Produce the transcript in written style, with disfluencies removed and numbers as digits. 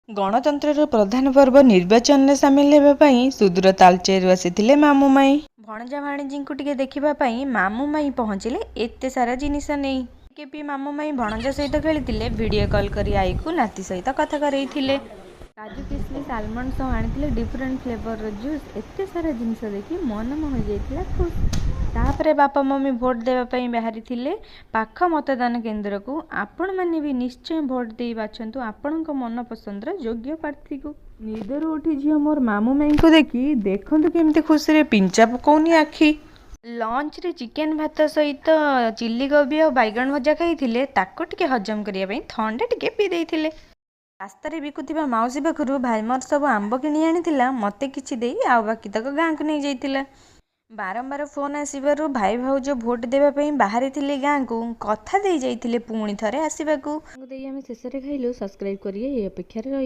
ଗଣତନ୍ତ୍ରର ପ୍ରଧାନ ପର୍ବ ନିର୍ବାଚନରେ ସାମିଲ ହେବା ପାଇଁ ସୁଦୂର ତାଳଚେରରୁ ଆସିଥିଲେ ମାମୁଁ ମାଇଁ। ଭଣଜା ଭାଣିଜୀଙ୍କୁ ଟିକେ ଦେଖିବା ପାଇଁ ମାମୁଁ ମାଇଁ ପହଞ୍ଚିଲେ ଏତେ ସାରା ଜିନିଷ ନେଇ। ଟିକେ ବି ମାମୁଁ ମାଇଁ ଭଣଜା ସହିତ ଖେଳିଥିଲେ, ଭିଡ଼ିଓ କଲ୍ କରି ଆଈକୁ ନାତି ସହିତ କଥା କରେଇଥିଲେ। କାଜୁ କିସମିସ୍ ଆଲମଣ୍ଡ ସହ ଆଣିଥିଲେ ଡିଫରେଣ୍ଟ ଫ୍ଲେଭରର ଜୁସ୍। ଏତେ ସାରା ଜିନିଷ ଦେଖି ମନ ମୋହି ଯାଇଥିଲା ଖୁସ୍। ତାପରେ ବାପା ମମି ଭୋଟ ଦେବା ପାଇଁ ବାହାରିଥିଲେ ପାଖ ମତଦାନ କେନ୍ଦ୍ରକୁ। ଆପଣମାନେ ବି ନିଶ୍ଚୟ ଭୋଟ ଦେଇ ବାଛନ୍ତୁ ଆପଣଙ୍କ ମନ ପସନ୍ଦର ଯୋଗ୍ୟ ପ୍ରାର୍ଥୀକୁ। ନିଦରୁ ଉଠି ଝିଅ ମୋର ମାମୁଁ ମାଇଁଙ୍କୁ ଦେଖି ଦେଖନ୍ତୁ କେମିତି ଖୁସିରେ ପିଞ୍ଚା ପକଉନି ଆଖି। ଲଞ୍ଚରେ ଚିକେନ ଭାତ ସହିତ ଚିଲି କୋବି ଆଉ ବାଇଗଣ ଭଜା ଖାଇଥିଲେ। ତାକୁ ଟିକେ ହଜମ କରିବା ପାଇଁ ଥଣ୍ଡା ଟିକେ ପିଇ ଦେଇଥିଲେ। ରାସ୍ତାରେ ବିକୁଥିବା ମାଉସୀ ପାଖରୁ ଭାଇ ମୋର ସବୁ ଆମ୍ବ କିଣି ଆଣିଥିଲା, ମୋତେ କିଛି ଦେଇ ଆଉ ବାକି ତକ ଗାଁକୁ ନେଇଯାଇଥିଲା। ବାରମ୍ବାର ଫୋନ୍ ଆସିବାରୁ ଭାଇ ଭାଉଜ ଭୋଟ ଦେବା ପାଇଁ ବାହାରିଥିଲେ ଗାଁକୁ। କଥା ଦେଇ ଯାଇଥିଲେ ପୁଣି ଥରେ ଆସିବାକୁ। ଦେଇ ଆମେ ଶେଷରେ ଖାଇଲୁ। ସବସ୍କ୍ରାଇବ୍ କରି ଏହି ଅପେକ୍ଷାରେ ରହିବୁ।